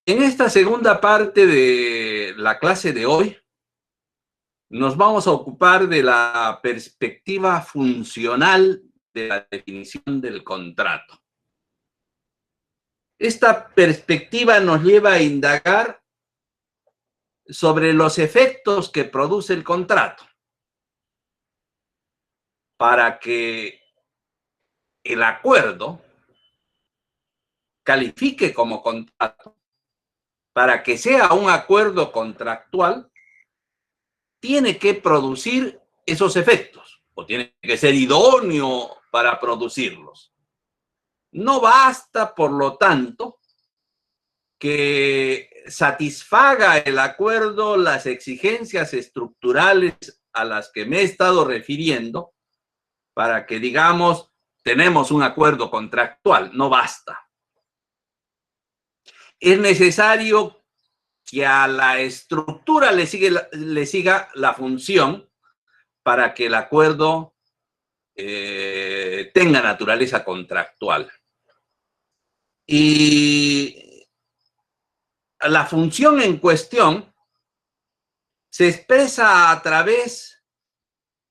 En esta segunda parte de la clase de hoy, nos vamos a ocupar de la perspectiva funcional de la definición del contrato. Esta perspectiva nos lleva a indagar sobre los efectos que produce el contrato para que el acuerdo califique como contrato. Para que sea un acuerdo contractual, tiene que producir esos efectos o tiene que ser idóneo para producirlos. No basta, por lo tanto, que satisfaga el acuerdo las exigencias estructurales a las que me he estado refiriendo para que digamos tenemos un acuerdo contractual. No basta. Es necesario que a la estructura le siga la función para que el acuerdo tenga naturaleza contractual. Y la función en cuestión se expresa a través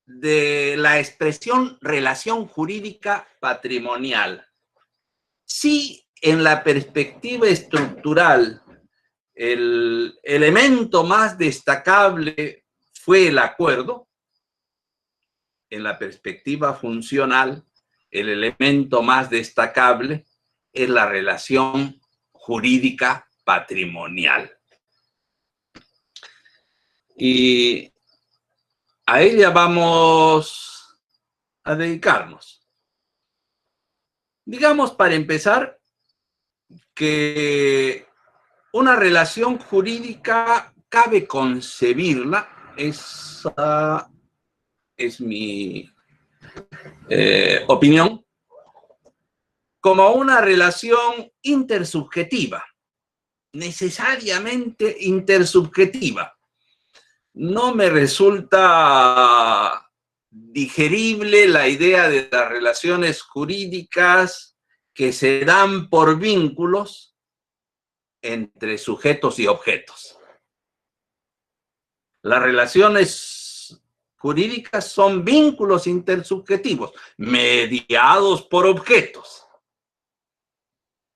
de la expresión relación jurídica patrimonial. Si en la perspectiva estructural el elemento más destacable fue el acuerdo, en la perspectiva funcional el elemento más destacable es la relación jurídica patrimonial. Y a ella vamos a dedicarnos. Digamos, para empezar, que una relación jurídica cabe concebirla, esa es mi opinión, como una relación intersubjetiva, necesariamente intersubjetiva. No me resulta digerible la idea de las relaciones jurídicas que se dan por vínculos entre sujetos y objetos. Las relaciones jurídicas son vínculos intersubjetivos, mediados por objetos.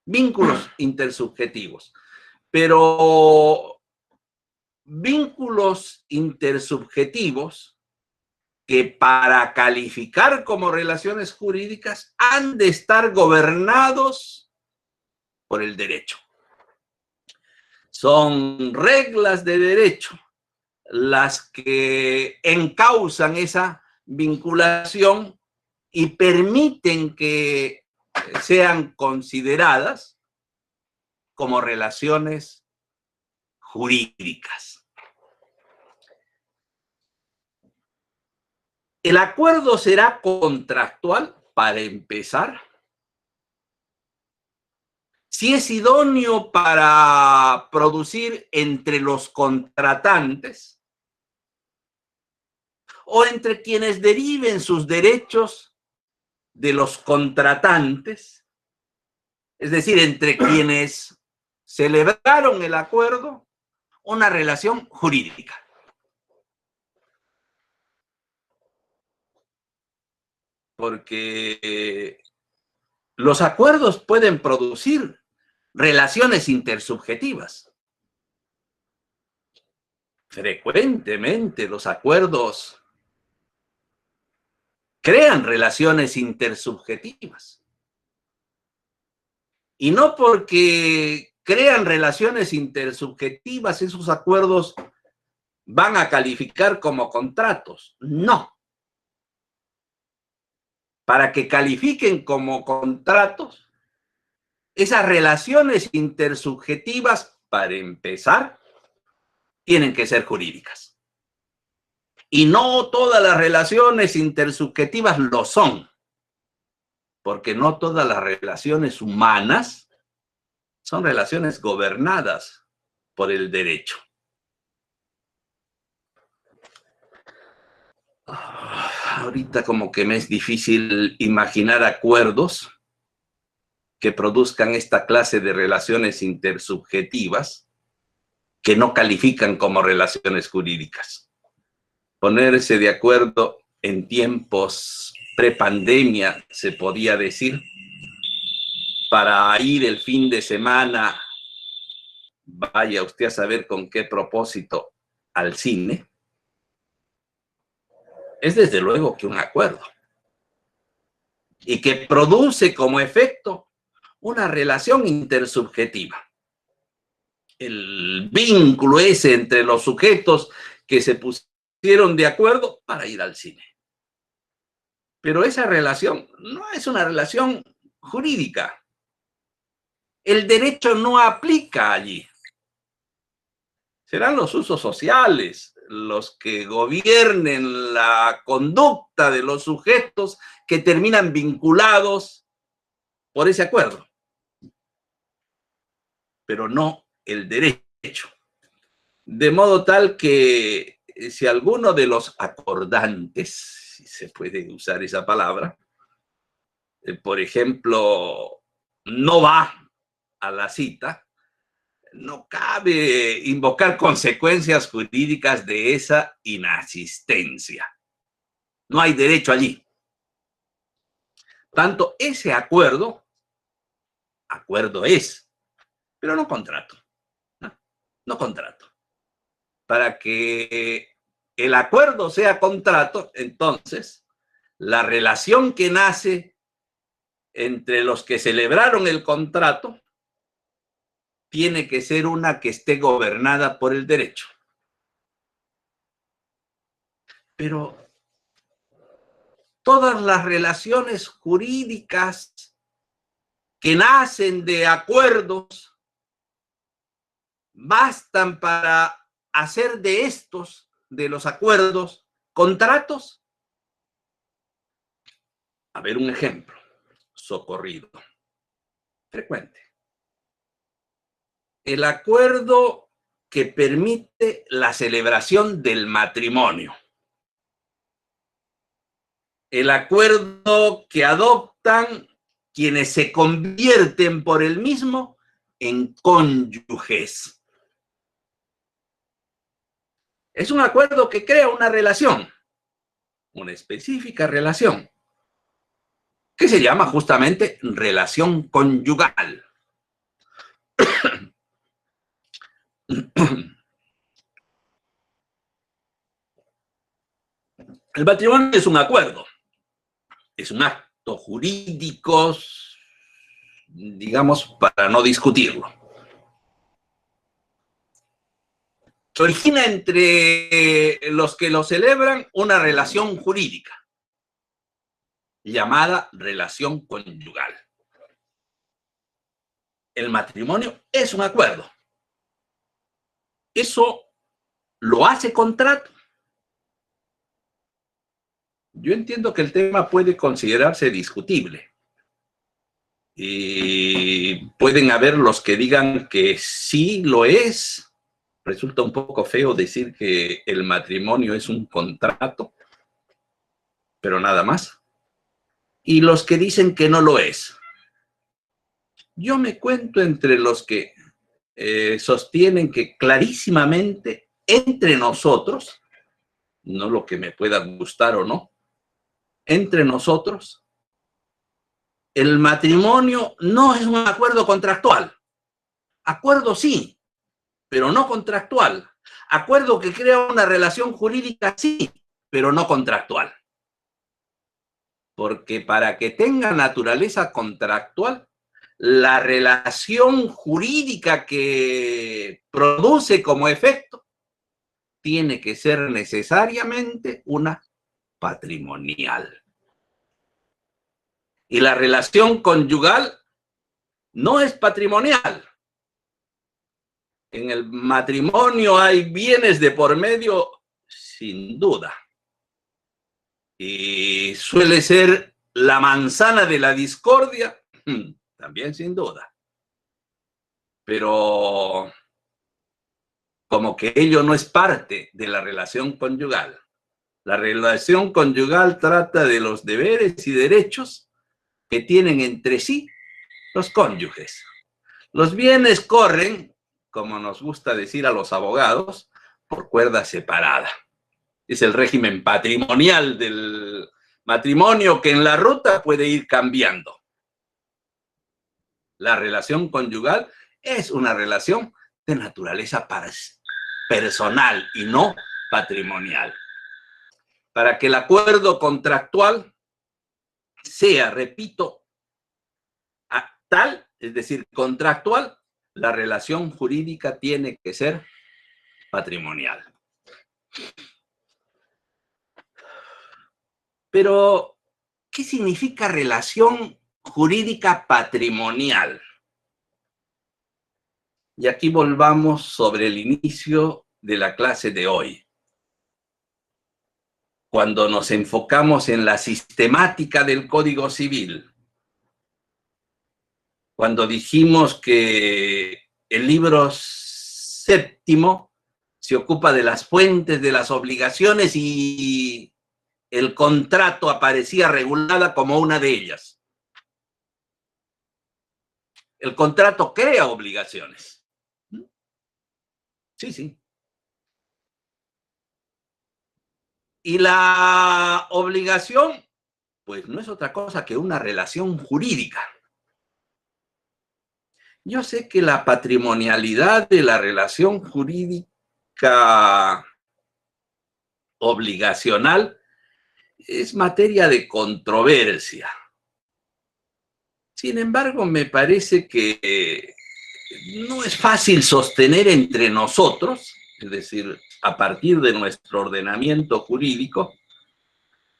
Vínculos intersubjetivos. Pero vínculos intersubjetivos que para calificar como relaciones jurídicas han de estar gobernados por el derecho. Son reglas de derecho las que encauzan esa vinculación y permiten que sean consideradas como relaciones jurídicas. El acuerdo será contractual, para empezar, si es idóneo para producir entre los contratantes o entre quienes deriven sus derechos de los contratantes, es decir, entre quienes celebraron el acuerdo, una relación jurídica. Porque los acuerdos pueden producir relaciones intersubjetivas. Frecuentemente los acuerdos crean relaciones intersubjetivas. Y no porque crean relaciones intersubjetivas, esos acuerdos van a calificar como contratos. No. Para que califiquen como contratos, esas relaciones intersubjetivas, para empezar, tienen que ser jurídicas. Y no todas las relaciones intersubjetivas lo son, porque no todas las relaciones humanas son relaciones gobernadas por el derecho. Ahorita como que me es difícil imaginar acuerdos que produzcan esta clase de relaciones intersubjetivas que no califican como relaciones jurídicas. Ponerse de acuerdo en tiempos prepandemia, se podía decir, para ir el fin de semana, vaya usted a saber con qué propósito, al cine, es desde luego que un acuerdo. Y que produce como efecto una relación intersubjetiva. El vínculo ese entre los sujetos que se pusieron de acuerdo para ir al cine. Pero esa relación no es una relación jurídica. El derecho no aplica allí. Serán los usos sociales los que gobiernen la conducta de los sujetos que terminan vinculados por ese acuerdo, pero no el derecho. De modo tal que si alguno de los acordantes, si se puede usar esa palabra, por ejemplo, no va a la cita, no cabe invocar consecuencias jurídicas de esa inasistencia. No hay derecho allí. Tanto ese acuerdo es, pero no contrato. No contrato. Para que el acuerdo sea contrato, entonces, la relación que nace entre los que celebraron el contrato tiene que ser una que esté gobernada por el derecho. Pero todas las relaciones jurídicas que nacen de acuerdos bastan para hacer de estos, de los acuerdos, contratos. A ver un ejemplo socorrido, frecuente. El acuerdo que permite la celebración del matrimonio. El acuerdo que adoptan quienes se convierten por el mismo en cónyuges. Es un acuerdo que crea una relación, una específica relación, que se llama justamente relación conyugal. El matrimonio es un acuerdo, es un acto jurídico, digamos, para no discutirlo. Se origina entre los que lo celebran una relación jurídica llamada relación conyugal. El matrimonio es un acuerdo. Eso lo hace contrato. Yo entiendo que el tema puede considerarse discutible. Y pueden haber los que digan que sí lo es. Resulta un poco feo decir que el matrimonio es un contrato, pero nada más. Y los que dicen que no lo es. Yo me cuento entre los que sostienen que clarísimamente entre nosotros, no lo que me pueda gustar o no, entre nosotros, el matrimonio no es un acuerdo contractual. Acuerdo sí, pero no contractual. Acuerdo que crea una relación jurídica sí, pero no contractual. Porque para que tenga naturaleza contractual, la relación jurídica que produce como efecto tiene que ser necesariamente una patrimonial. Y la relación conyugal no es patrimonial. En el matrimonio hay bienes de por medio, sin duda. Y suele ser la manzana de la discordia, también sin duda. Pero como que ello no es parte de la relación conyugal. La relación conyugal trata de los deberes y derechos que tienen entre sí los cónyuges. Los bienes corren, como nos gusta decir a los abogados, por cuerda separada. Es el régimen patrimonial del matrimonio que en la ruta puede ir cambiando. La relación conyugal es una relación de naturaleza personal y no patrimonial. Para que el acuerdo contractual sea, repito, tal, es decir, contractual, la relación jurídica tiene que ser patrimonial. Pero, ¿qué significa relación jurídica patrimonial? Y aquí volvamos sobre el inicio de la clase de hoy. Cuando nos enfocamos en la sistemática del Código Civil, cuando dijimos que el libro séptimo se ocupa de las fuentes de las obligaciones y el contrato aparecía regulada como una de ellas. El contrato crea obligaciones. Sí, sí. Y la obligación, pues no es otra cosa que una relación jurídica. Yo sé que la patrimonialidad de la relación jurídica obligacional es materia de controversia. Sin embargo, me parece que no es fácil sostener entre nosotros, es decir, a partir de nuestro ordenamiento jurídico,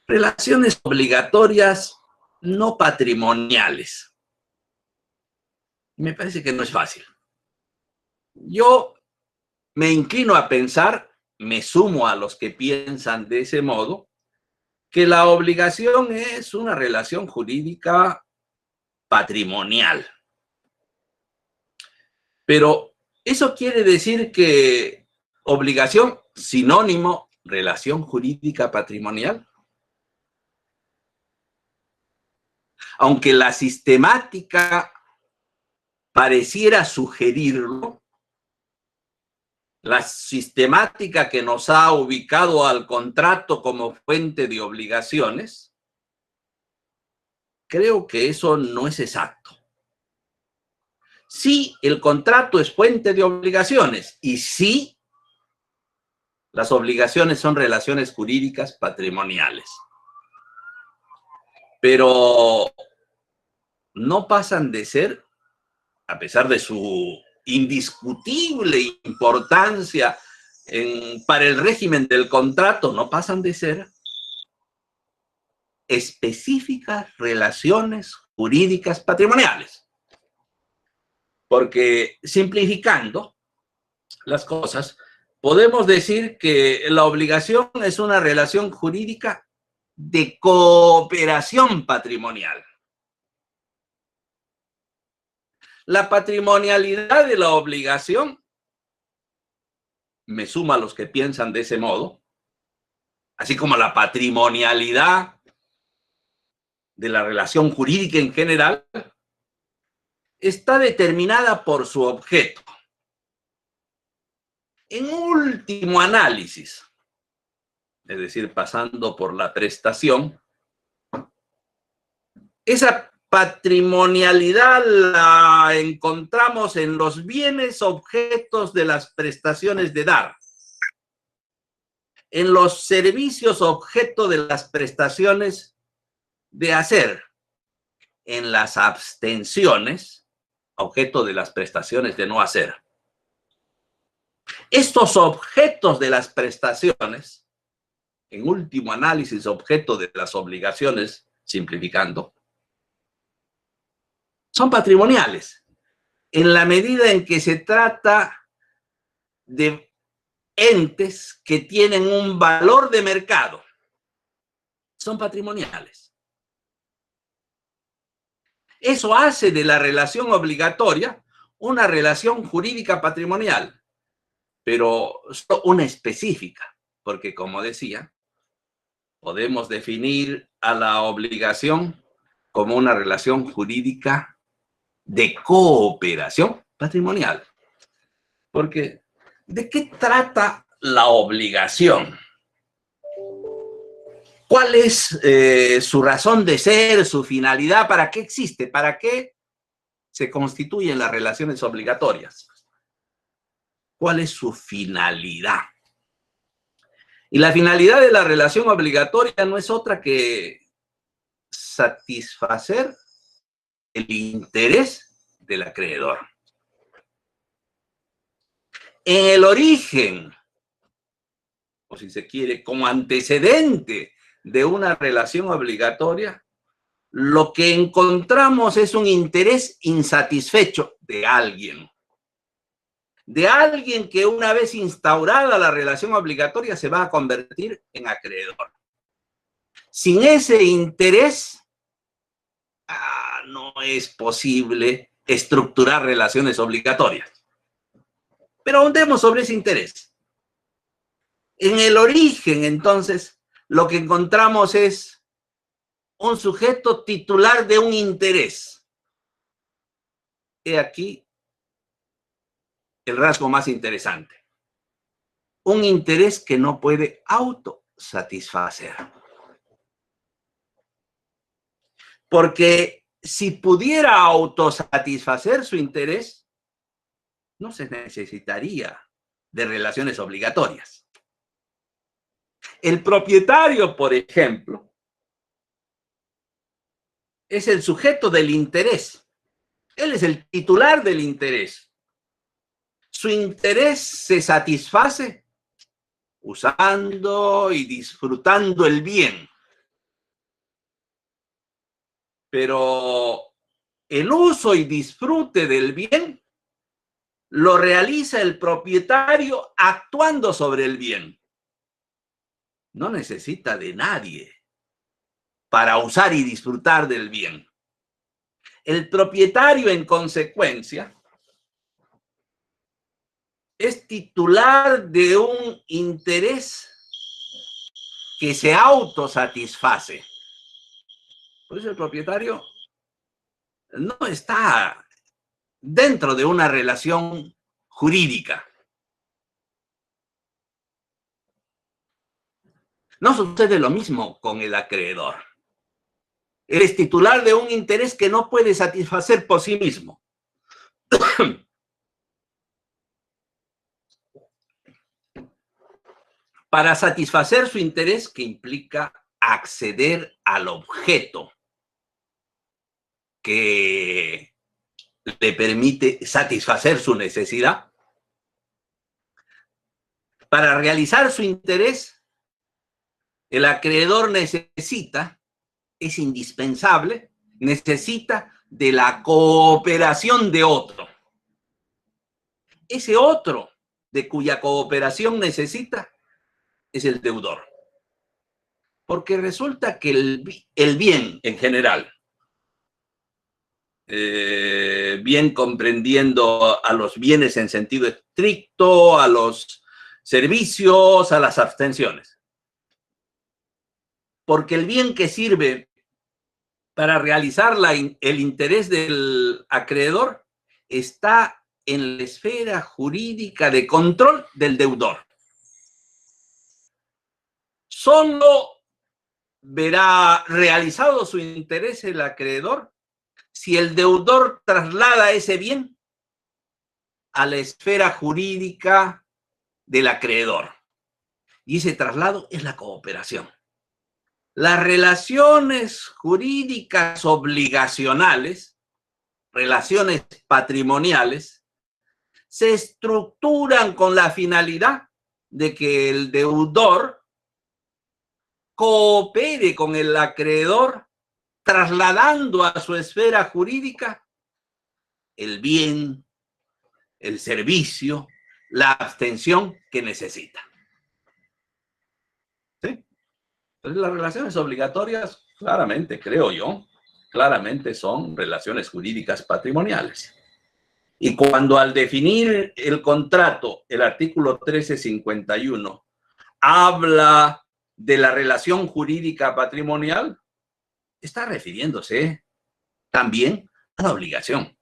relaciones obligatorias no patrimoniales. Me parece que no es fácil. Yo me inclino a pensar, me sumo a los que piensan de ese modo, que la obligación es una relación jurídica patrimonial. Pero eso quiere decir que obligación, sinónimo, relación jurídica patrimonial. Aunque la sistemática pareciera sugerirlo, la sistemática que nos ha ubicado al contrato como fuente de obligaciones, creo que eso no es exacto. Sí, el contrato es fuente de obligaciones y sí, las obligaciones son relaciones jurídicas patrimoniales. Pero no pasan de ser, a pesar de su indiscutible importancia para el régimen del contrato, no pasan de ser específicas relaciones jurídicas patrimoniales. Porque simplificando las cosas, podemos decir que la obligación es una relación jurídica de cooperación patrimonial. La patrimonialidad de la obligación, me sumo a los que piensan de ese modo, así como la patrimonialidad de la relación jurídica en general, está determinada por su objeto. En último análisis, es decir, pasando por la prestación, esa patrimonialidad la encontramos en los bienes objetos de las prestaciones de dar, en los servicios objeto de las prestaciones de hacer, en las abstenciones objeto de las prestaciones de no hacer. Estos objetos de las prestaciones, en último análisis, objeto de las obligaciones, simplificando, son patrimoniales, en la medida en que se trata de entes que tienen un valor de mercado. Son patrimoniales. Eso hace de la relación obligatoria una relación jurídica patrimonial, pero una específica, porque como decía, podemos definir a la obligación como una relación jurídica de cooperación patrimonial. Porque, ¿de qué trata la obligación? ¿Cuál es su razón de ser, su finalidad? ¿Para qué existe? ¿Para qué se constituyen las relaciones obligatorias? ¿Cuál es su finalidad? Y la finalidad de la relación obligatoria no es otra que satisfacer el interés del acreedor. En el origen, o si se quiere, como antecedente de una relación obligatoria, lo que encontramos es un interés insatisfecho de alguien. De alguien que una vez instaurada la relación obligatoria se va a convertir en acreedor. Sin ese interés, no es posible estructurar relaciones obligatorias. Pero ahondemos sobre ese interés. En el origen, entonces, lo que encontramos es un sujeto titular de un interés. He aquí el rasgo más interesante. Un interés que no puede autosatisfacer. Porque si pudiera autosatisfacer su interés, no se necesitaría de relaciones obligatorias. El propietario, por ejemplo, es el sujeto del interés. Él es el titular del interés. Su interés se satisface usando y disfrutando el bien. Pero el uso y disfrute del bien lo realiza el propietario actuando sobre el bien. No necesita de nadie para usar y disfrutar del bien. El propietario, en consecuencia, es titular de un interés que se autosatisface. Por eso el propietario no está dentro de una relación jurídica. No sucede lo mismo con el acreedor. Él es titular de un interés que no puede satisfacer por sí mismo. Para satisfacer su interés, que implica acceder al objeto que le permite satisfacer su necesidad. Para realizar su interés, el acreedor necesita, es indispensable, necesita de la cooperación de otro. Ese otro de cuya cooperación necesita es el deudor. Porque resulta que el bien en general, bien comprendiendo a los bienes en sentido estricto, a los servicios, a las abstenciones. Porque el bien que sirve para realizar el interés del acreedor está en la esfera jurídica de control del deudor. Solo verá realizado su interés el acreedor si el deudor traslada ese bien a la esfera jurídica del acreedor. Y ese traslado es la cooperación. Las relaciones jurídicas obligacionales, relaciones patrimoniales, se estructuran con la finalidad de que el deudor coopere con el acreedor, trasladando a su esfera jurídica el bien, el servicio, la abstención que necesita. ¿Sí? Entonces, las relaciones obligatorias, claramente, creo yo, claramente son relaciones jurídicas patrimoniales. Y cuando al definir el contrato, el artículo 1351 habla de la relación jurídica patrimonial, está refiriéndose también a la obligación.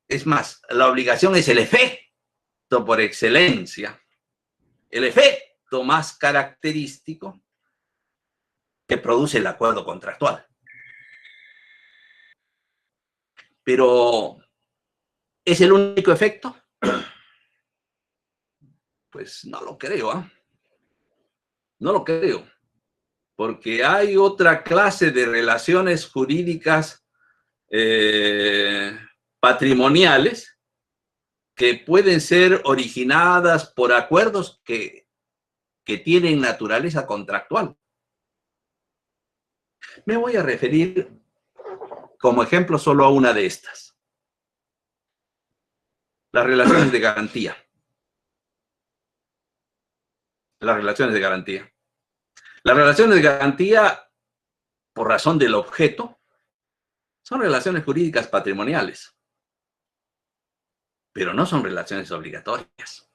Es más, la obligación es el efecto por excelencia, el efecto más característico que produce el acuerdo contractual. Pero, ¿es el único efecto? Pues no lo creo, ¿eh? No lo creo, porque hay otra clase de relaciones jurídicas patrimoniales que pueden ser originadas por acuerdos que tienen naturaleza contractual. Me voy a referir como ejemplo solo a una de estas. Las relaciones de garantía. Las relaciones de garantía. Las relaciones de garantía, por razón del objeto, son relaciones jurídicas patrimoniales, pero no son relaciones obligatorias,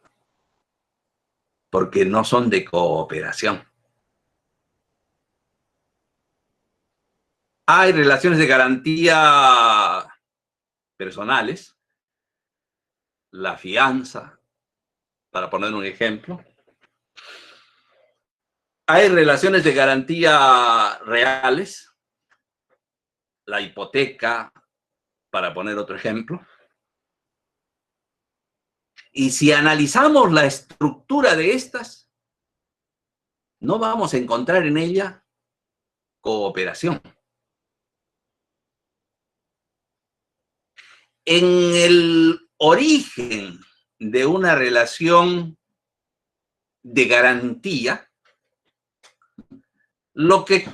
porque no son de cooperación. Hay relaciones de garantía personales, la fianza, para poner un ejemplo. Hay relaciones de garantía reales, la hipoteca, para poner otro ejemplo. Y si analizamos la estructura de estas, no vamos a encontrar en ella cooperación. En el origen de una relación de garantía, lo que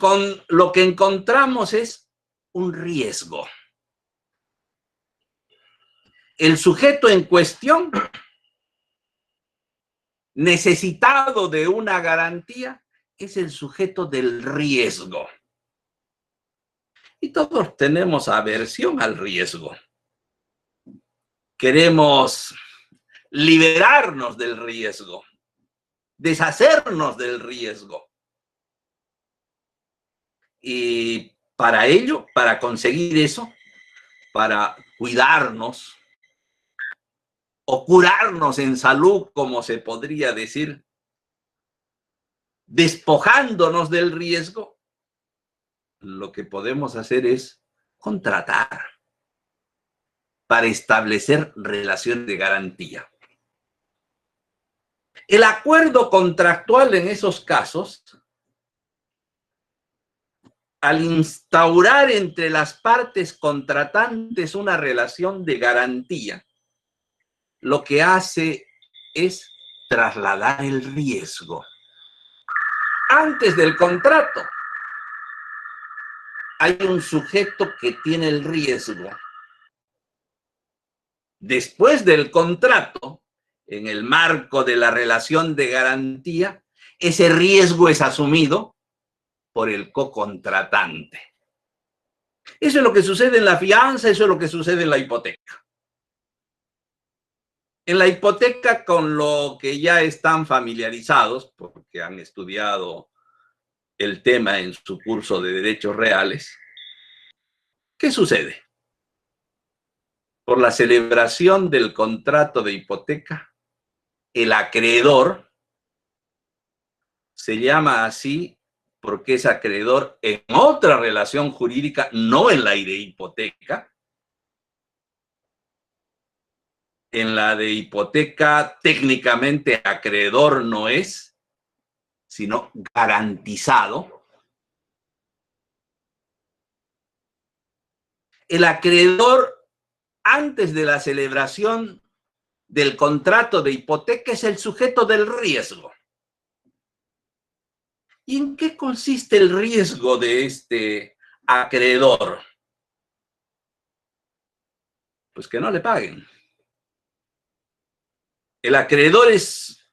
encontramos es un riesgo. El sujeto en cuestión, necesitado de una garantía, es el sujeto del riesgo. Y todos tenemos aversión al riesgo. Queremos liberarnos del riesgo, deshacernos del riesgo. Y para ello, para conseguir eso, para cuidarnos o curarnos en salud, como se podría decir, despojándonos del riesgo, lo que podemos hacer es contratar para establecer relaciones de garantía. El acuerdo contractual en esos casos, al instaurar entre las partes contratantes una relación de garantía, lo que hace es trasladar el riesgo. Antes del contrato, hay un sujeto que tiene el riesgo. Después del contrato, en el marco de la relación de garantía, ese riesgo es asumido por el cocontratante. Eso es lo que sucede en la fianza, eso es lo que sucede en la hipoteca. En la hipoteca, con lo que ya están familiarizados, porque han estudiado el tema en su curso de Derechos Reales, ¿qué sucede? Por la celebración del contrato de hipoteca, el acreedor se llama así porque es acreedor en otra relación jurídica, no en la de hipoteca. En la de hipoteca, técnicamente acreedor no es, sino garantizado. El acreedor, antes de la celebración del contrato de hipoteca, es el sujeto del riesgo. ¿Y en qué consiste el riesgo de este acreedor? Pues que no le paguen. El acreedor es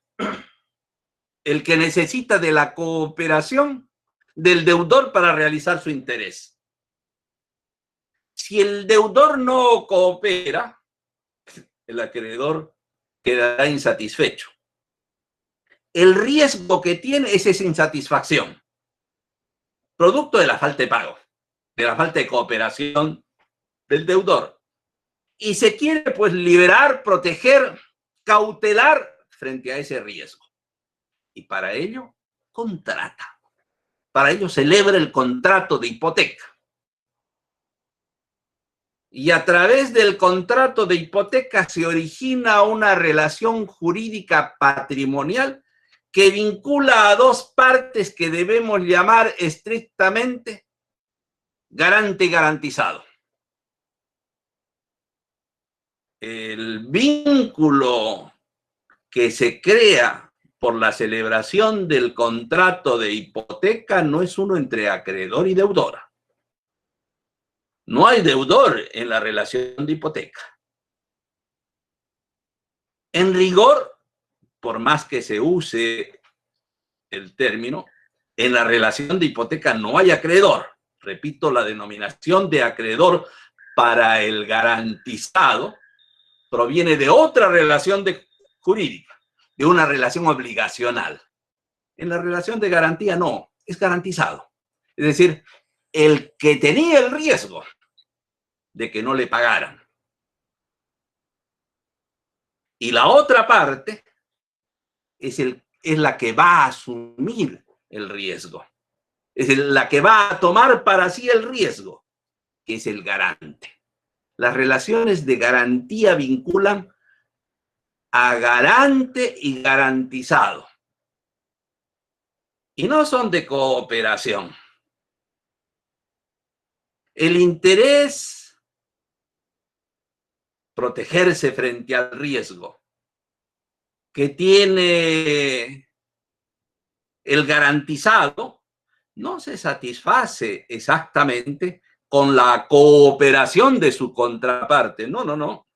el que necesita de la cooperación del deudor para realizar su interés. Si el deudor no coopera, el acreedor quedará insatisfecho. El riesgo que tiene es esa insatisfacción, producto de la falta de pago, de la falta de cooperación del deudor. y se quiere pues liberar, proteger, cautelar frente a ese riesgo. Y para ello contrata. Para ello celebra el contrato de hipoteca. Y a través del contrato de hipoteca se origina una relación jurídica patrimonial que vincula a dos partes que debemos llamar estrictamente garante y garantizado. El vínculo que se crea por la celebración del contrato de hipoteca no es uno entre acreedor y deudor. No hay deudor en la relación de hipoteca. En rigor, por más que se use el término, en la relación de hipoteca no hay acreedor. Repito, la denominación de acreedor para el garantizado proviene de otra relación jurídica, de una relación obligacional. En la relación de garantía no, es garantizado. Es decir, el que tenía el riesgo de que no le pagaran. Y la otra parte es la que va a asumir el riesgo. Es la que va a tomar para sí el riesgo, que es el garante. Las relaciones de garantía vinculan a garante y garantizado. Y no son de cooperación. El interés protegerse frente al riesgo que tiene el garantizado no se satisface exactamente con la cooperación de su contraparte. No, no, no.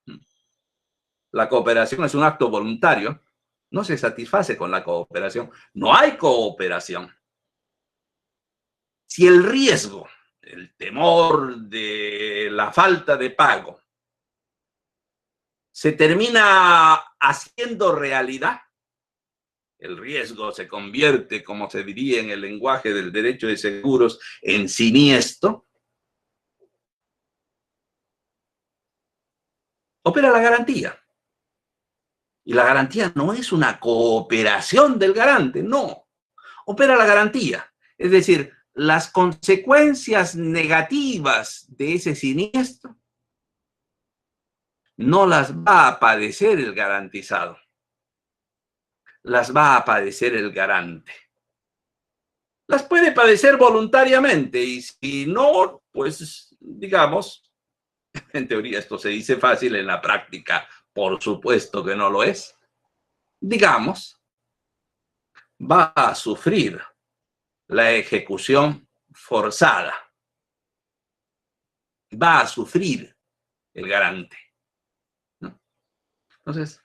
La cooperación es un acto voluntario. No se satisface con la cooperación. No hay cooperación. Si el riesgo, el temor de la falta de pago, se termina haciendo realidad, el riesgo se convierte, como se diría en el lenguaje del derecho de seguros, en siniestro, opera la garantía. Y la garantía no es una cooperación del garante, no. Opera la garantía. Es decir, las consecuencias negativas de ese siniestro no las va a padecer el garantizado. Las va a padecer el garante. Las puede padecer voluntariamente y si no, pues digamos, en teoría esto se dice fácil, en la práctica por supuesto que no lo es, digamos, va a sufrir la ejecución forzada, va a sufrir el garante, ¿no? Entonces,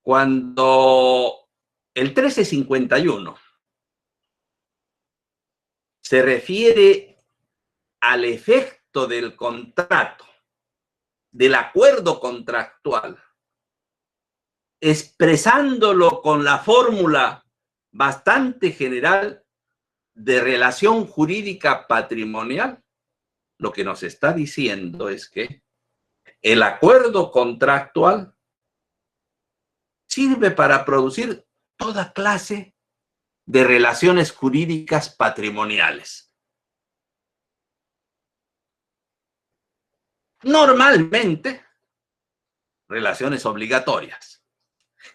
cuando el 1351 se refiere al efecto del contrato, del acuerdo contractual, expresándolo con la fórmula bastante general de relación jurídica patrimonial, lo que nos está diciendo es que el acuerdo contractual sirve para producir toda clase de relaciones jurídicas patrimoniales. Normalmente, relaciones obligatorias.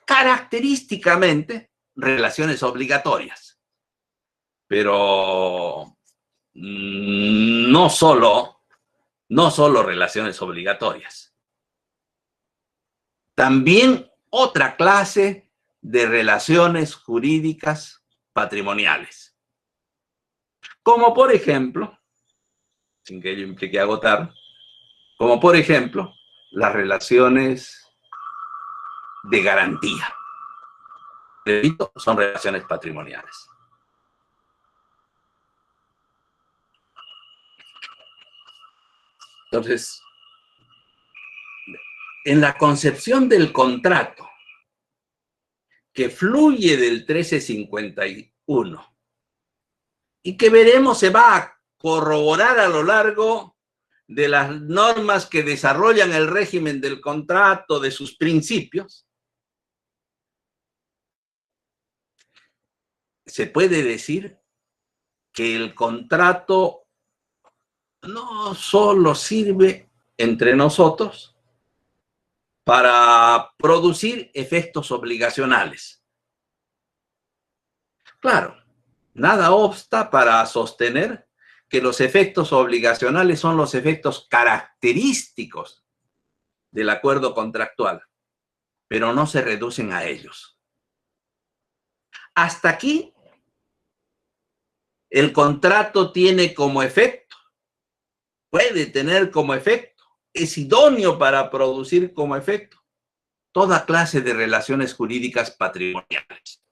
Característicamente, relaciones obligatorias. Pero no solo relaciones obligatorias. También otra clase de relaciones jurídicas patrimoniales. Como por ejemplo, sin que ello implique agotar, como por ejemplo, las relaciones de garantía. Repito, son relaciones patrimoniales. Entonces, en la concepción del contrato que fluye del 1351 y que veremos se va a corroborar a lo largo de las normas que desarrollan el régimen del contrato, de sus principios, se puede decir que el contrato no solo sirve entre nosotros para producir efectos obligacionales. Claro, nada obsta para sostener que los efectos obligacionales son los efectos característicos del acuerdo contractual, pero no se reducen a ellos. Hasta aquí, el contrato tiene como efecto, puede tener como efecto, es idóneo para producir como efecto toda clase de relaciones jurídicas patrimoniales.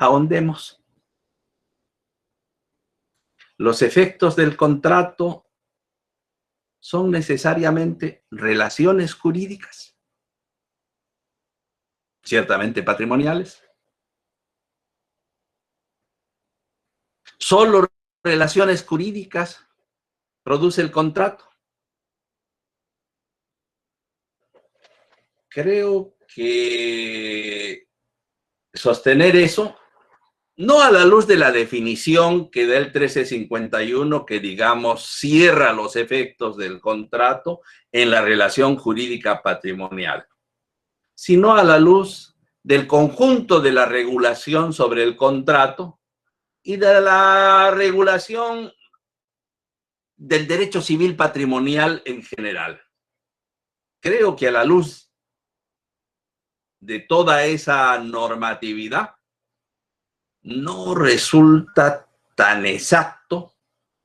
Ahondemos. Los efectos del contrato son necesariamente relaciones jurídicas, ciertamente patrimoniales. Solo relaciones jurídicas produce el contrato. Creo que sostener eso, no a la luz de la definición que da el 1351, que digamos cierra los efectos del contrato en la relación jurídica patrimonial, sino a la luz del conjunto de la regulación sobre el contrato y de la regulación del derecho civil patrimonial en general. Creo que a la luz de toda esa normatividad, no resulta tan exacto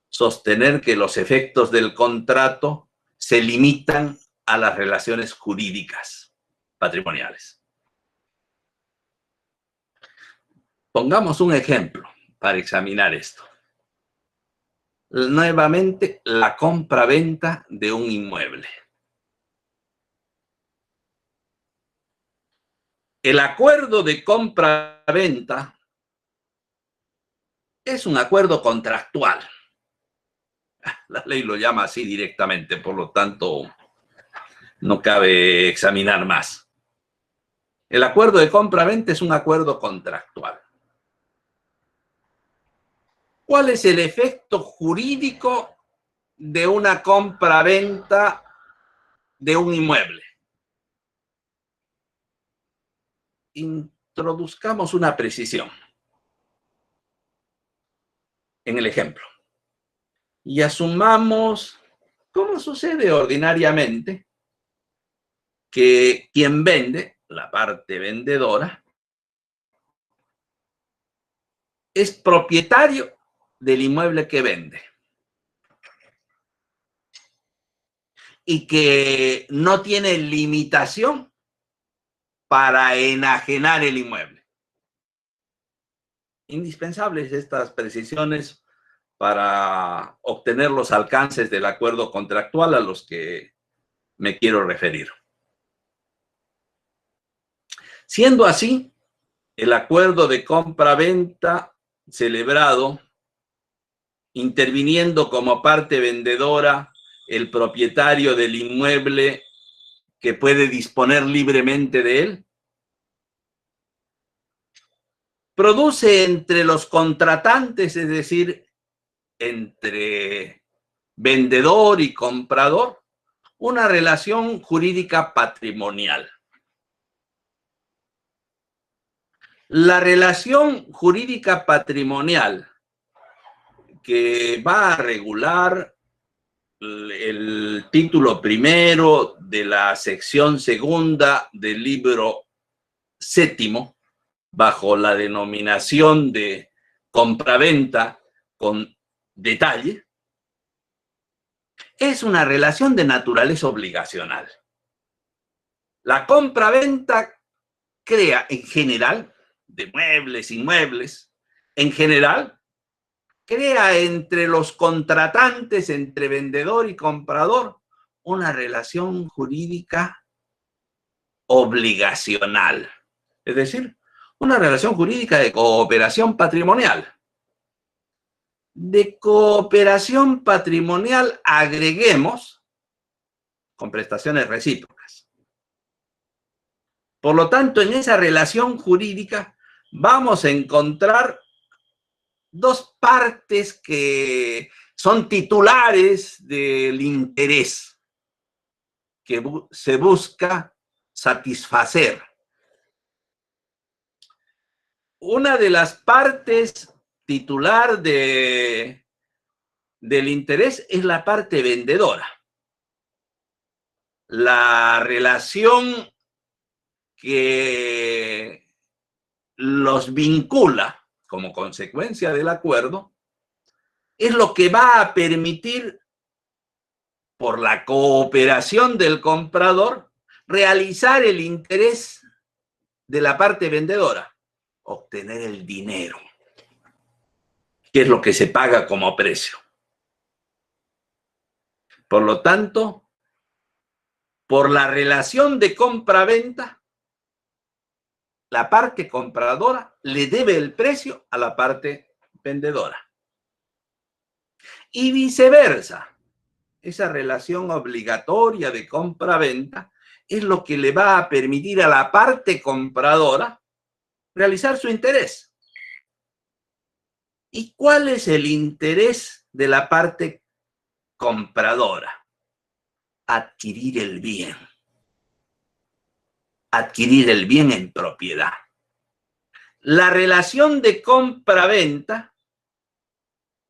sostener que los efectos del contrato se limitan a las relaciones jurídicas patrimoniales. Pongamos un ejemplo para examinar esto. Nuevamente, la compra-venta de un inmueble. El acuerdo de compra-venta es un acuerdo contractual. La ley lo llama así directamente, por lo tanto, no cabe examinar más. El acuerdo de compra-venta es un acuerdo contractual. ¿Cuál es el efecto jurídico de una compra-venta de un inmueble? Introduzcamos una precisión en el ejemplo y asumamos, como sucede ordinariamente, que quien vende, la parte vendedora, es propietario del inmueble que vende y que no tiene limitación para enajenar el inmueble. Indispensables estas precisiones para obtener los alcances del acuerdo contractual a los que me quiero referir. Siendo así, el acuerdo de compra-venta celebrado, interviniendo como parte vendedora el propietario del inmueble que puede disponer libremente de él, produce entre los contratantes, es decir, entre vendedor y comprador, una relación jurídica patrimonial. La relación jurídica patrimonial que va a regular el título primero de la sección segunda del libro séptimo, bajo la denominación de compraventa con detalle, es una relación de naturaleza obligacional. La compraventa crea en general, de muebles, inmuebles, en general, crea entre los contratantes, entre vendedor y comprador, una relación jurídica obligacional. Es decir, una relación jurídica de cooperación patrimonial. De cooperación patrimonial agreguemos con prestaciones recíprocas. Por lo tanto, en esa relación jurídica vamos a encontrar dos partes que son titulares del interés que se busca satisfacer. Una de las partes titular del interés es la parte vendedora. La relación que los vincula como consecuencia del acuerdo es lo que va a permitir, por la cooperación del comprador, realizar el interés de la parte vendedora, obtener el dinero, que es lo que se paga como precio. Por lo tanto, por la relación de compra-venta, la parte compradora le debe el precio a la parte vendedora. Y viceversa, esa relación obligatoria de compra-venta es lo que le va a permitir a la parte compradora realizar su interés. ¿Y cuál es el interés de la parte compradora? Adquirir el bien. Adquirir el bien en propiedad. La relación de compra-venta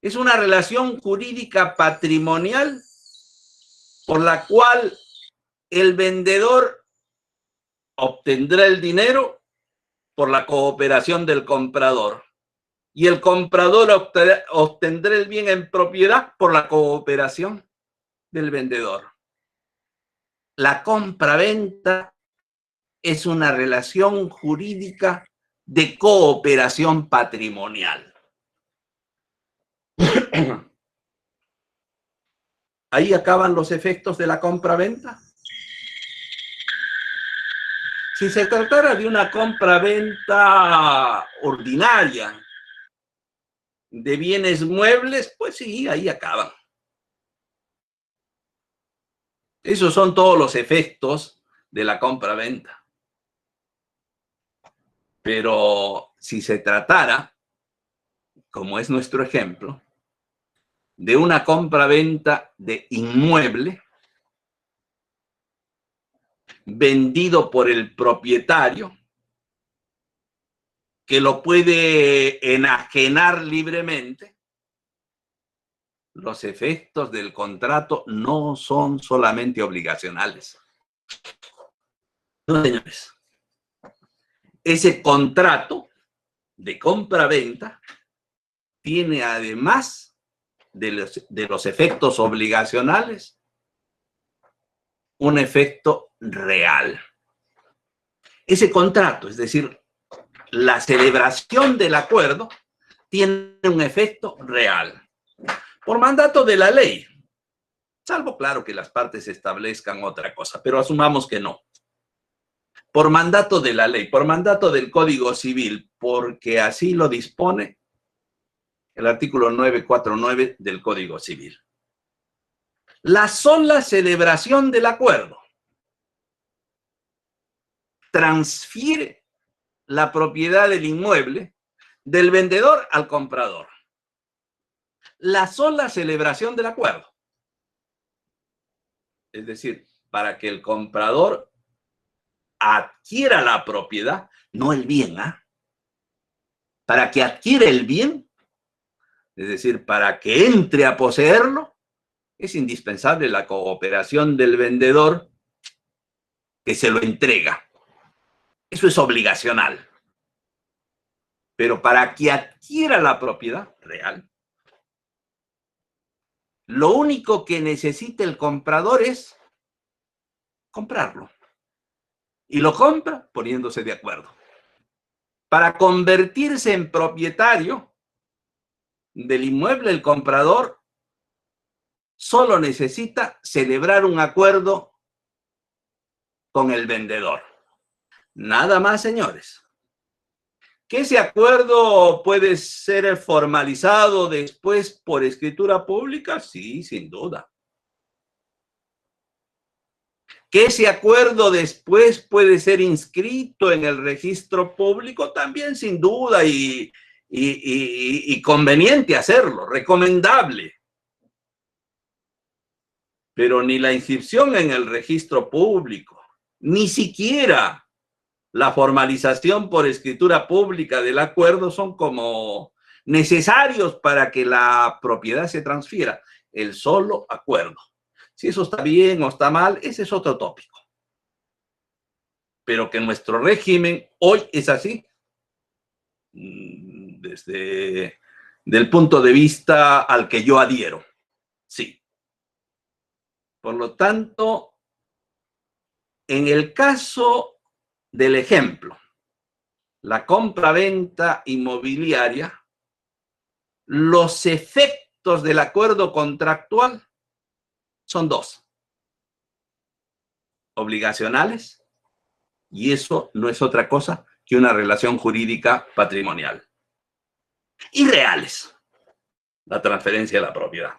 es una relación jurídica patrimonial por la cual el vendedor obtendrá el dinero por la cooperación del comprador y el comprador obtendrá el bien en propiedad por la cooperación del vendedor. La compra-venta es una relación jurídica de cooperación patrimonial. Ahí acaban los efectos de la compra-venta. Si se tratara de una compra-venta ordinaria de bienes muebles, pues sí, ahí acaban. Esos son todos los efectos de la compra-venta. Pero si se tratara, como es nuestro ejemplo, de una compra-venta de inmueble vendido por el propietario, que lo puede enajenar libremente, los efectos del contrato no son solamente obligacionales. No, señores. Ese contrato de compra-venta tiene, además de los efectos obligacionales, un efecto real. Ese contrato, es decir, la celebración del acuerdo, tiene un efecto real. Por mandato de la ley, salvo, claro, que las partes establezcan otra cosa, pero asumamos que no. Por mandato de la ley, por mandato del Código Civil, porque así lo dispone el artículo 949 del Código Civil. La sola celebración del acuerdo transfiere la propiedad del inmueble del vendedor al comprador. La sola celebración del acuerdo. Es decir, para que el comprador adquiera la propiedad, no el bien, ¿ah? Para que adquiera el bien, es decir, para que entre a poseerlo, es indispensable la cooperación del vendedor que se lo entrega. Eso es obligacional. Pero para que adquiera la propiedad real, lo único que necesita el comprador es comprarlo. Y lo compra poniéndose de acuerdo. Para convertirse en propietario del inmueble, el comprador solo necesita celebrar un acuerdo con el vendedor. Nada más, señores. ¿Que ese acuerdo puede ser formalizado después por escritura pública? Sí, sin duda. ¿Que ese acuerdo después puede ser inscrito en el registro público? También sin duda y conveniente hacerlo, recomendable. Pero ni la inscripción en el registro público, ni siquiera la formalización por escritura pública del acuerdo son como necesarios para que la propiedad se transfiera. El solo acuerdo. Si eso está bien o está mal, ese es otro tópico. Pero que nuestro régimen hoy es así, desde el punto de vista al que yo adhiero, sí. Por lo tanto, en el caso del ejemplo, la compra-venta inmobiliaria, los efectos del acuerdo contractual son dos: obligacionales, y eso no es otra cosa que una relación jurídica patrimonial, y reales, la transferencia de la propiedad.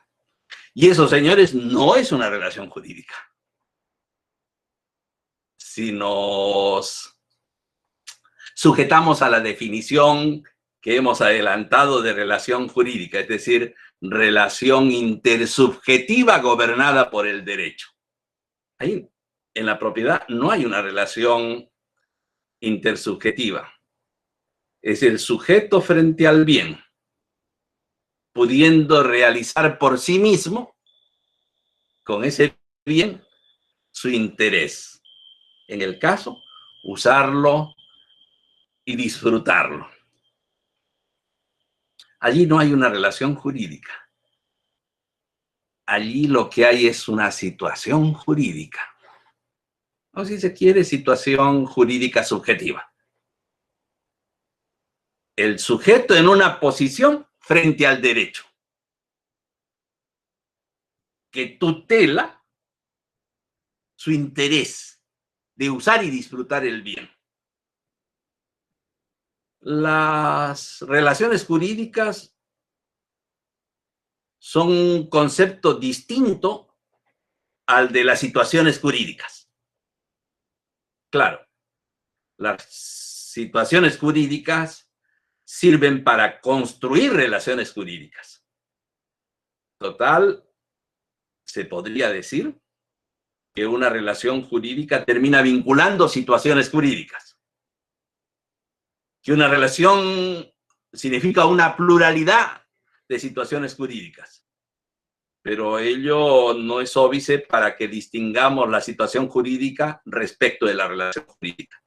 Y eso, señores, no es una relación jurídica. Si nos sujetamos a la definición que hemos adelantado de relación jurídica, es decir, relación intersubjetiva gobernada por el derecho. Ahí, en la propiedad, no hay una relación intersubjetiva. Es el sujeto frente al bien, pudiendo realizar por sí mismo, con ese bien, su interés. En el caso, usarlo y disfrutarlo. Allí no hay una relación jurídica. Allí lo que hay es una situación jurídica. O si se quiere, situación jurídica subjetiva. El sujeto en una posición frente al derecho, que tutela su interés de usar y disfrutar el bien. Las relaciones jurídicas son un concepto distinto al de las situaciones jurídicas. Claro, las situaciones jurídicas sirven para construir relaciones jurídicas. Total, se podría decir que una relación jurídica termina vinculando situaciones jurídicas. Que una relación significa una pluralidad de situaciones jurídicas. Pero ello no es óbice para que distingamos la situación jurídica respecto de la relación jurídica.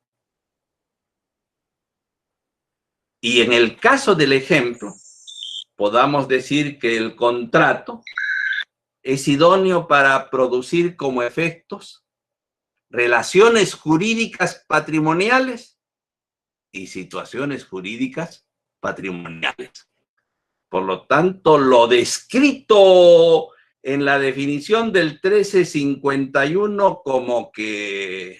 Y en el caso del ejemplo, podamos decir que el contrato es idóneo para producir como efectos relaciones jurídicas patrimoniales y situaciones jurídicas patrimoniales. Por lo tanto, lo descrito en la definición del 1351 como que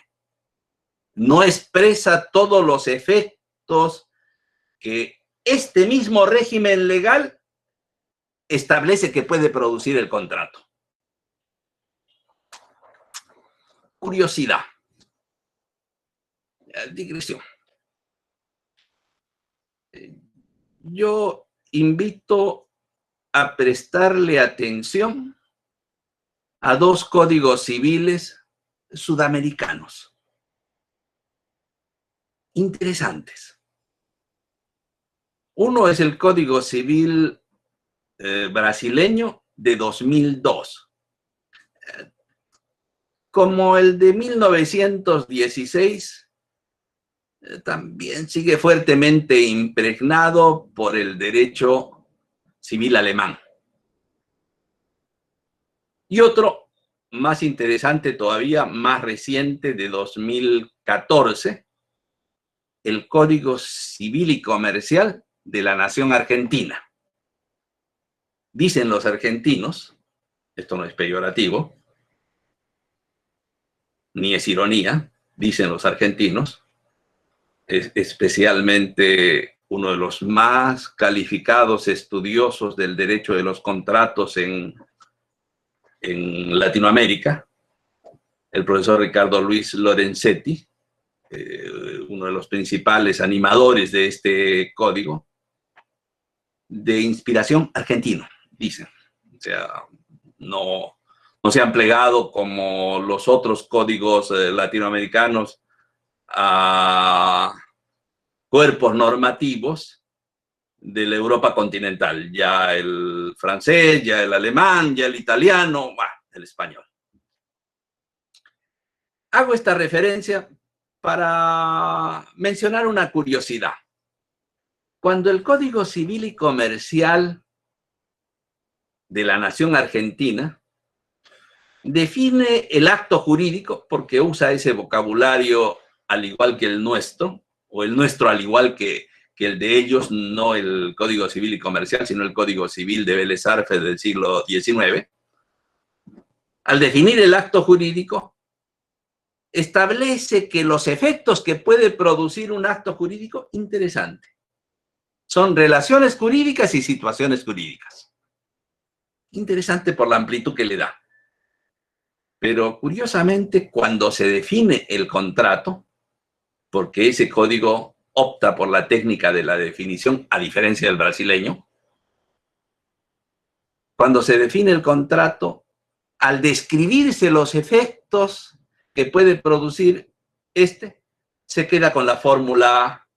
no expresa todos los efectos que este mismo régimen legal establece que puede producir el contrato. Curiosidad. Digresión. Yo invito a prestarle atención a dos códigos civiles sudamericanos. Interesantes. Uno es el Código Civil brasileño de 2002. Como el de 1916, también sigue fuertemente impregnado por el derecho civil alemán. Y otro, más interesante todavía, más reciente, de 2014, el Código Civil y Comercial de la Nación Argentina. Dicen los argentinos, esto no es peyorativo, ni es ironía, dicen los argentinos, especialmente uno de los más calificados estudiosos del derecho de los contratos en Latinoamérica, el profesor Ricardo Luis Lorenzetti, uno de los principales animadores de este código, de inspiración argentino, dicen. O sea, no se han plegado como los otros códigos latinoamericanos a cuerpos normativos de la Europa continental, ya el francés, ya el alemán, ya el italiano, el español. Hago esta referencia para mencionar una curiosidad. Cuando el Código Civil y Comercial de la nación argentina define el acto jurídico, porque usa ese vocabulario al igual que el nuestro, o el nuestro al igual que el de ellos, no el Código Civil y Comercial, sino el Código Civil de Vélez Arfield del siglo XIX, al definir el acto jurídico, establece que los efectos que puede producir un acto jurídico, interesante, son relaciones jurídicas y situaciones jurídicas. Interesante por la amplitud que le da. Pero curiosamente, cuando se define el contrato, porque ese código opta por la técnica de la definición, a diferencia del brasileño, cuando se define el contrato, al describirse los efectos que puede producir se queda con la fórmula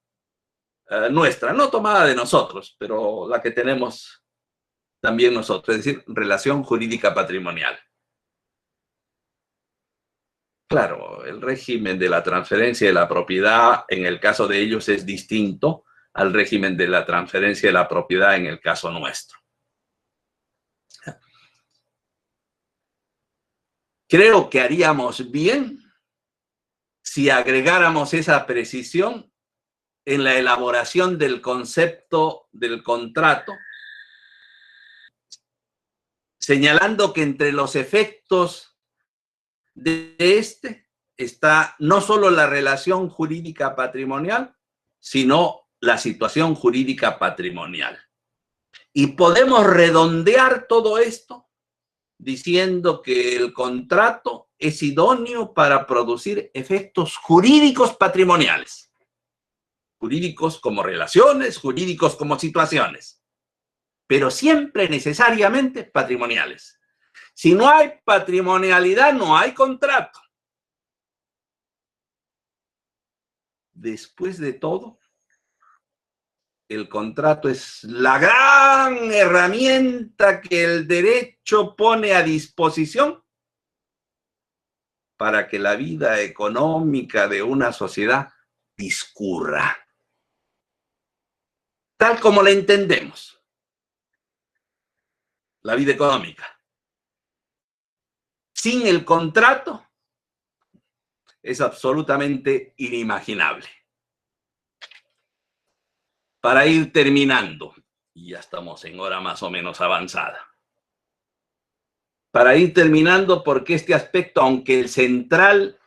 nuestra, no tomada de nosotros, pero la que tenemos también nosotros, es decir, relación jurídica patrimonial. Claro, el régimen de la transferencia de la propiedad en el caso de ellos es distinto al régimen de la transferencia de la propiedad en el caso nuestro. Creo que haríamos bien si agregáramos esa precisión en la elaboración del concepto del contrato, señalando que entre los efectos de está no solo la relación jurídica patrimonial, sino la situación jurídica patrimonial. Y podemos redondear todo esto diciendo que el contrato es idóneo para producir efectos jurídicos patrimoniales. Jurídicos como relaciones, jurídicos como situaciones, pero siempre necesariamente patrimoniales. Si no hay patrimonialidad, no hay contrato. Después de todo, el contrato es la gran herramienta que el derecho pone a disposición para que la vida económica de una sociedad discurra tal como la entendemos, la vida económica. Sin el contrato es absolutamente inimaginable. Para ir terminando, y ya estamos en hora más o menos avanzada, para ir terminando, porque este aspecto, aunque el central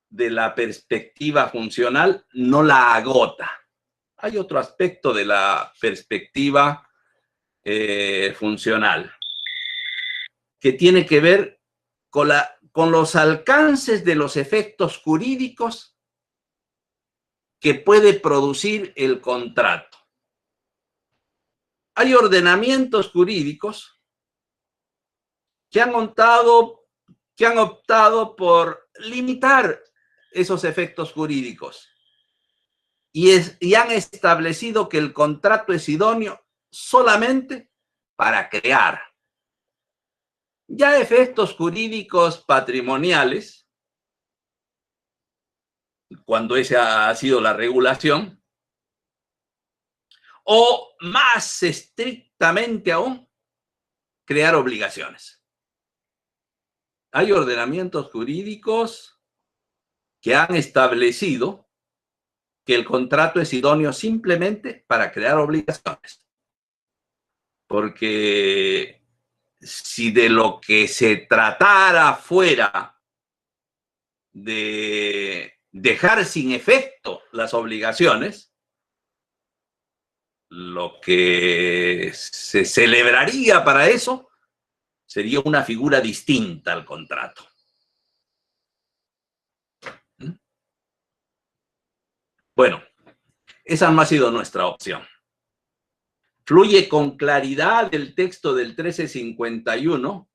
de la perspectiva funcional, no la agota. Hay otro aspecto de la perspectiva funcional que tiene que ver con los alcances de los efectos jurídicos que puede producir el contrato. Hay ordenamientos jurídicos que han optado por limitar esos efectos jurídicos y han establecido que el contrato es idóneo solamente para crear. Ya efectos jurídicos patrimoniales, cuando esa ha sido la regulación, o más estrictamente aún, crear obligaciones. Hay ordenamientos jurídicos que han establecido que el contrato es idóneo simplemente para crear obligaciones. Porque si de lo que se tratara fuera de dejar sin efecto las obligaciones, lo que se celebraría para eso sería una figura distinta al contrato. Bueno, esa no ha sido nuestra opción. Fluye con claridad el texto del 1351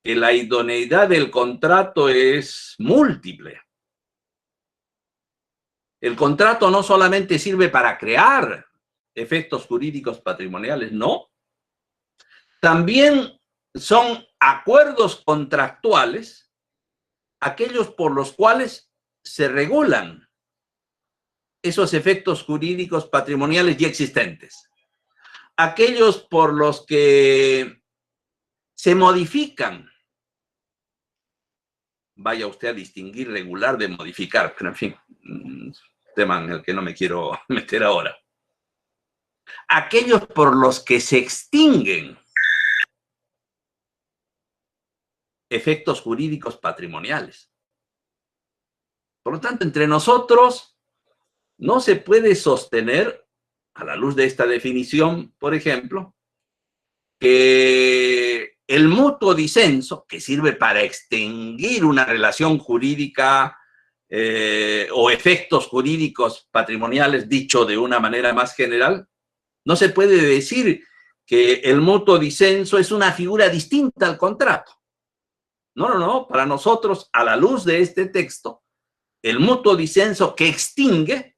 que la idoneidad del contrato es múltiple. El contrato no solamente sirve para crear efectos jurídicos patrimoniales, no. También son acuerdos contractuales aquellos por los cuales se regulan esos efectos jurídicos patrimoniales ya existentes. Aquellos por los que se modifican. Vaya usted a distinguir regular de modificar, pero en fin, tema en el que no me quiero meter ahora. Aquellos por los que se extinguen efectos jurídicos patrimoniales. Por lo tanto, entre nosotros no se puede sostener, a la luz de esta definición, por ejemplo, que el mutuo disenso, que sirve para extinguir una relación jurídica o efectos jurídicos patrimoniales, dicho de una manera más general, no se puede decir que el mutuo disenso es una figura distinta al contrato. No, no, no. Para nosotros, a la luz de este texto, el mutuo disenso que extingue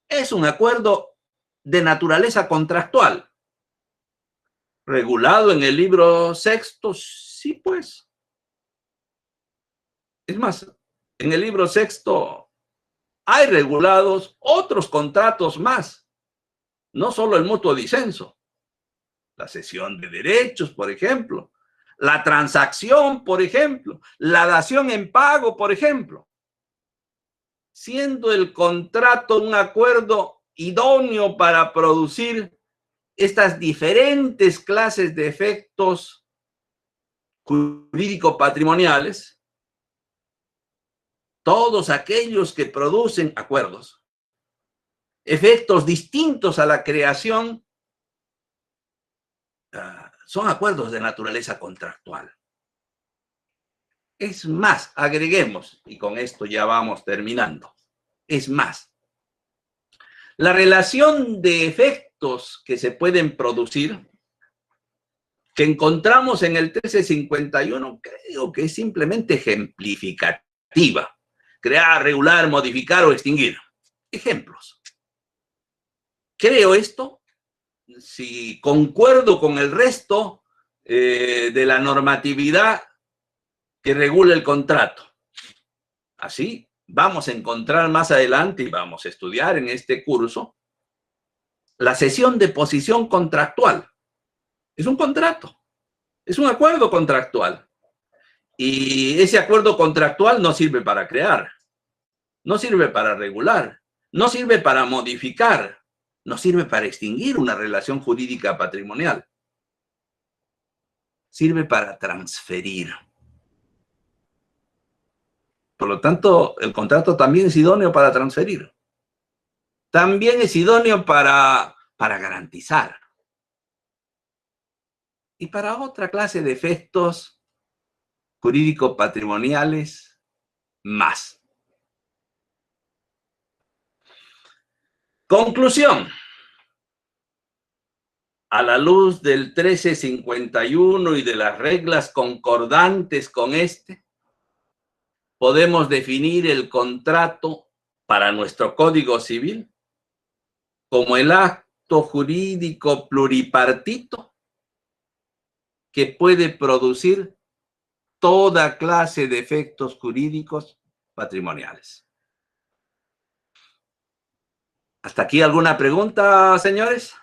es un acuerdo de naturaleza contractual. Regulado en el libro sexto, sí, pues. Es más, en el libro sexto hay regulados otros contratos más, no solo el mutuo disenso. La cesión de derechos, por ejemplo. La transacción, por ejemplo. La dación en pago, por ejemplo. Siendo el contrato un acuerdo idóneo para producir estas diferentes clases de efectos jurídico-patrimoniales, todos aquellos que producen acuerdos, efectos distintos a la creación, son acuerdos de naturaleza contractual. Es más, agreguemos, y con esto ya vamos terminando, es más, la relación de efectos que se pueden producir, que encontramos en el 1351, creo que es simplemente ejemplificativa. Crear, regular, modificar o extinguir. Ejemplos. Creo esto si concuerdo con el resto de la normatividad que regula el contrato. Así vamos a encontrar más adelante y vamos a estudiar en este curso la cesión de posición contractual. Es un contrato, es un acuerdo contractual. Y ese acuerdo contractual no sirve para crear, no sirve para regular, no sirve para modificar, no sirve para extinguir una relación jurídica patrimonial. Sirve para transferir. Por lo tanto, el contrato también es idóneo para transferir. También es idóneo para garantizar. Y para otra clase de efectos jurídico-patrimoniales más. Conclusión. A la luz del 1351 y de las reglas concordantes con este, podemos definir el contrato para nuestro Código Civil como el acto jurídico pluripartito que puede producir toda clase de efectos jurídicos patrimoniales. ¿Hasta aquí alguna pregunta, señores?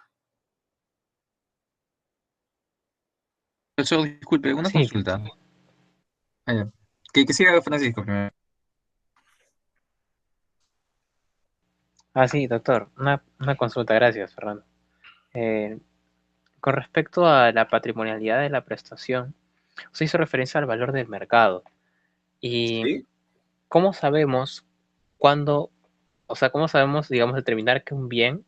Profesor, disculpe, una Sí, consulta. Que siga Francisco primero. sí, doctor, una consulta, gracias, Fernando. Eh, con respecto a la patrimonialidad de la prestación, usted hizo referencia al valor del mercado y Sí. ¿cómo sabemos cuándo, o sea, cómo sabemos, digamos, determinar que un bien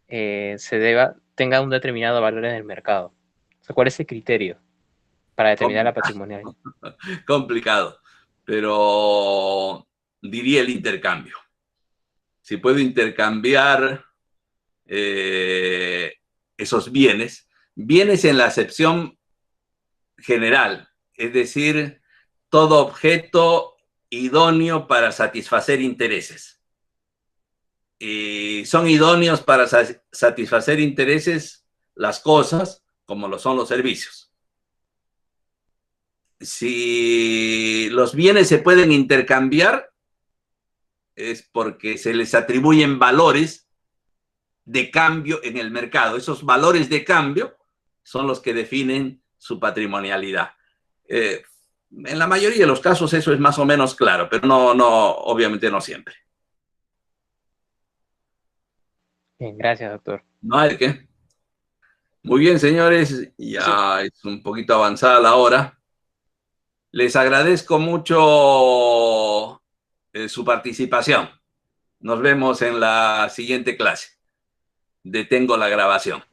tenga un determinado valor en el mercado? O sea, ¿cuál es el criterio para determinar la Complicado, patrimonial? complicado, pero diría el intercambio. Si puedo intercambiar esos bienes, bienes en la acepción general, es decir, todo objeto idóneo para satisfacer intereses. Y son idóneos para satisfacer intereses las cosas como lo son los servicios. Si los bienes se pueden intercambiar, es porque se les atribuyen valores de cambio en el mercado. Esos valores de cambio son los que definen su patrimonialidad. En la mayoría de los casos eso es más o menos claro, pero obviamente no siempre. Bien, gracias, doctor. No hay que. Muy bien, señores, Sí, ya es un poquito avanzada la hora. Les agradezco mucho su participación. Nos vemos en la siguiente clase. Detengo la grabación.